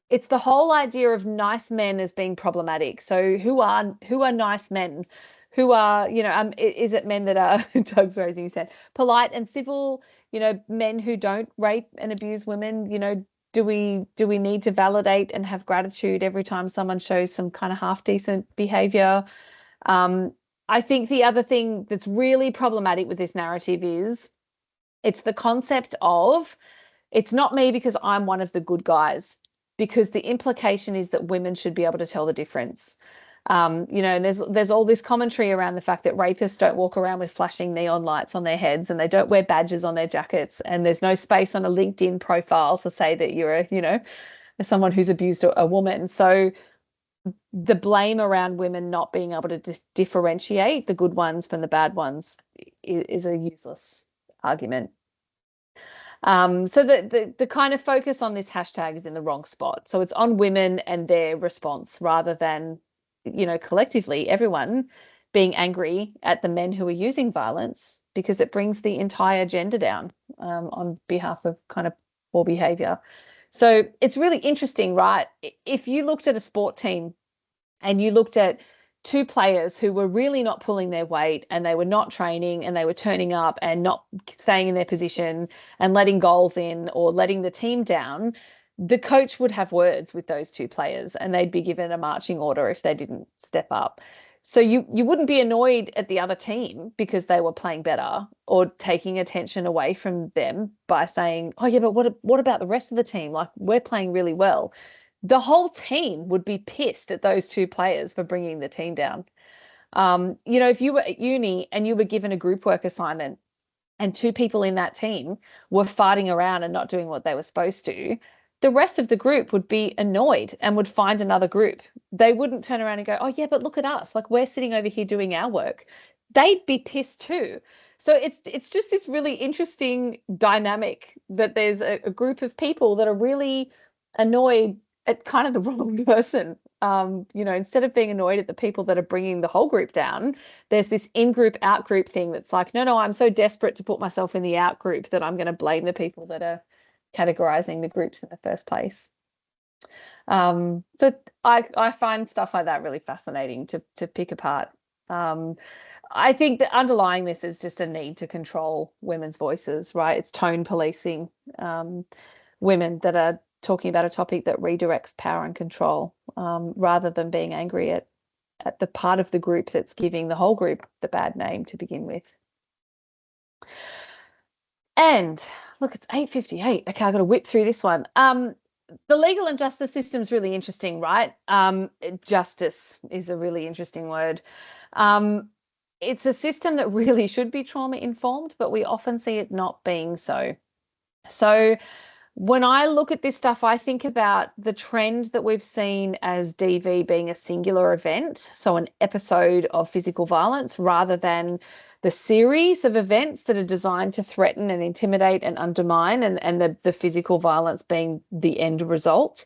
it's the whole idea of nice men as being problematic. So who are nice men? Who are, is it men that are, Doug's raising his hand, polite and civil, men who don't rape and abuse women? Do we need to validate and have gratitude every time someone shows some kind of half decent behavior? I think the other thing that's really problematic with this narrative is it's the concept of it's not me because I'm one of the good guys, because the implication is that women should be able to tell the difference. And there's all this commentary around the fact that rapists don't walk around with flashing neon lights on their heads and they don't wear badges on their jackets, and there's no space on a LinkedIn profile to say that you're someone who's abused a woman. So the blame around women not being able to differentiate the good ones from the bad ones is a useless argument. So the kind of focus on this hashtag is in the wrong spot. So it's on women and their response rather than, collectively everyone being angry at the men who are using violence, because it brings the entire gender down on behalf of kind of poor behavior. So it's really interesting, right? If you looked at a sport team and you looked at two players who were really not pulling their weight and they were not training and they were turning up and not staying in their position and letting goals in or letting the team down, the coach would have words with those two players and they'd be given a marching order if they didn't step up. So you wouldn't be annoyed at the other team because they were playing better or taking attention away from them by saying, oh yeah, but what about the rest of the team? Like, we're playing really well. The whole team would be pissed at those two players for bringing the team down. If you were at uni and you were given a group work assignment and two people in that team were farting around and not doing what they were supposed to, the rest of the group would be annoyed and would find another group. They wouldn't turn around and go, oh yeah, but look at us, like we're sitting over here doing our work. They'd be pissed too. So it's just this really interesting dynamic that there's a group of people that are really annoyed at kind of the wrong person. Instead of being annoyed at the people that are bringing the whole group down, there's this in-group, out-group thing that's like, no, I'm so desperate to put myself in the out-group that I'm going to blame the people that are categorizing the groups in the first place. So I find stuff like that really fascinating to pick apart. I think that underlying this is just a need to control women's voices, right? It's tone policing women that are talking about a topic that redirects power and control, rather than being angry at the part of the group that's giving the whole group the bad name to begin with. And look, it's 8:58. Okay, I've got to whip through this one. The legal and justice system is really interesting, right? Justice is a really interesting word. It's a system that really should be trauma informed, but we often see it not being so. So when I look at this stuff, I think about the trend that we've seen as DV being a singular event, so an episode of physical violence, rather than the series of events that are designed to threaten and intimidate and undermine, and the physical violence being the end result.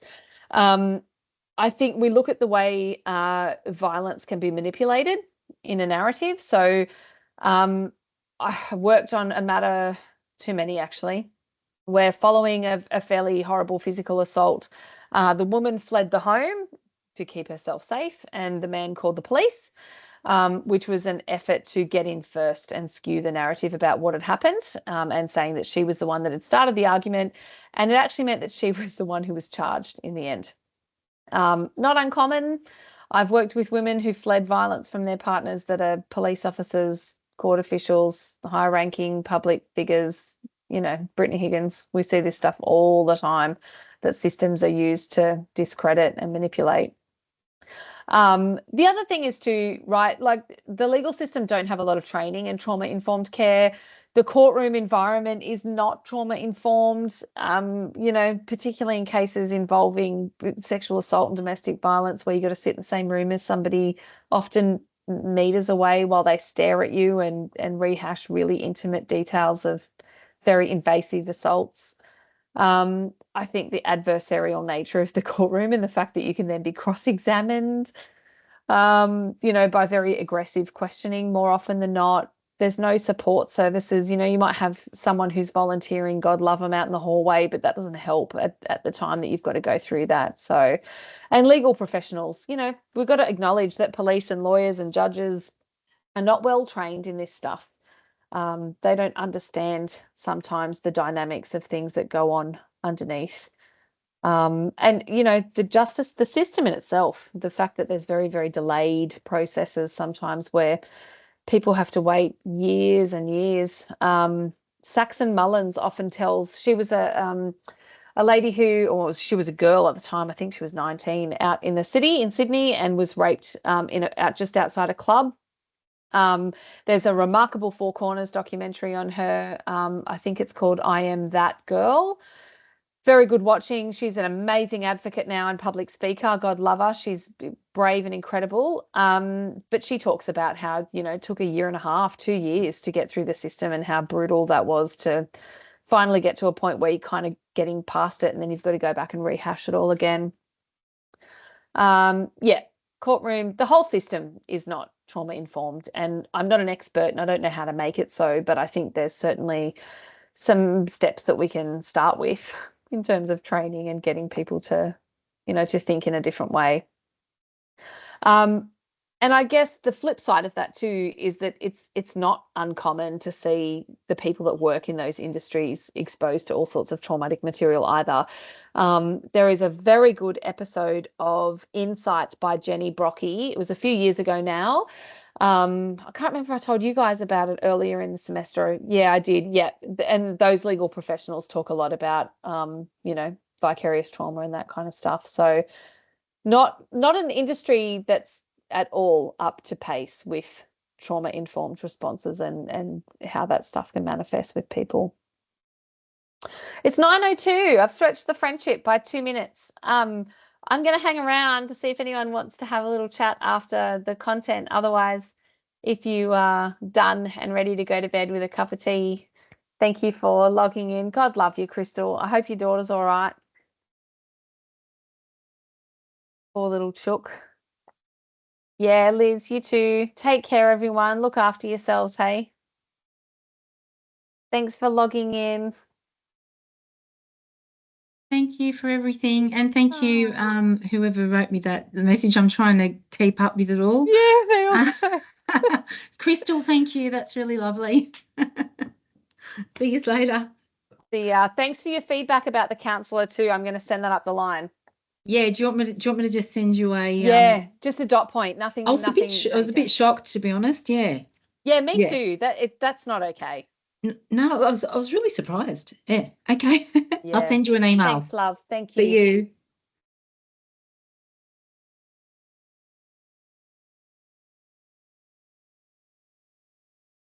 I think we look at the way violence can be manipulated in a narrative. So I worked on a matter, too many actually, where following a fairly horrible physical assault, the woman fled the home, to keep herself safe, and the man called the police, which was an effort to get in first and skew the narrative about what had happened, and saying that she was the one that had started the argument, and it actually meant that she was the one who was charged in the end. Not uncommon. I've worked with women who fled violence from their partners that are police officers, court officials, high-ranking public figures, Brittany Higgins. We see this stuff all the time, that systems are used to discredit and manipulate. The other thing is like the legal system don't have a lot of training in trauma-informed care. The courtroom environment is not trauma-informed, particularly in cases involving sexual assault and domestic violence, where you got to sit in the same room as somebody, often meters away, while they stare at you and rehash really intimate details of very invasive assaults. I think the adversarial nature of the courtroom and the fact that you can then be cross-examined, by very aggressive questioning more often than not. There's no support services. You might have someone who's volunteering, God love them, out in the hallway, but that doesn't help at the time that you've got to go through that. So, and legal professionals, we've got to acknowledge that police and lawyers and judges are not well trained in this stuff. They don't understand sometimes the dynamics of things that go on underneath. And, the system in itself, the fact that there's very, very delayed processes sometimes where people have to wait years and years. Saxon Mullins often tells, she was a lady she was a girl at the time, I think she was 19, out in the city in Sydney, and was raped just outside a club. There's a remarkable Four Corners documentary on her. I think it's called I Am That Girl. Very good watching. She's an amazing advocate now and public speaker. God love her. She's brave and incredible. But she talks about how, it took a year and a half, 2 years to get through the system, and how brutal that was to finally get to a point where you're kind of getting past it, and then you've got to go back and rehash it all again. Courtroom, the whole system is not trauma informed, and I'm not an expert and I don't know how to make it so, but I think there's certainly some steps that we can start with in terms of training and getting people to, to think in a different way. And I guess the flip side of that too is that it's not uncommon to see the people that work in those industries exposed to all sorts of traumatic material either. There is a very good episode of Insight by Jenny Brockie. It was a few years ago now. I can't remember if I told you guys about it earlier in the semester. Yeah, I did. Yeah. And those legal professionals talk a lot about, vicarious trauma and that kind of stuff. So not an industry that's at all up to pace with trauma-informed responses and how that stuff can manifest with people. It's 9:02. I've stretched the friendship by 2 minutes. I'm going to hang around to see if anyone wants to have a little chat after the content. Otherwise, if you are done and ready to go to bed with a cup of tea, thank you for logging in. God love you, Crystal. I hope your daughter's all right. Poor little chook. Yeah, Liz, you too. Take care, everyone. Look after yourselves, hey? Thanks for logging in. Thank you for everything. And thank you, whoever wrote me that message. I'm trying to keep up with it all. Yeah, they all Crystal, thank you. That's really lovely. See you later. Thanks for your feedback about the counsellor too. I'm going to send that up the line. Yeah, do you want me to just send you a just a dot point, nothing. I was a bit shocked, to be honest. Yeah, me too. That's not okay. No, I was really surprised. Yeah, okay. Yeah. I'll send you an email. Thanks, love. Thank you. See you.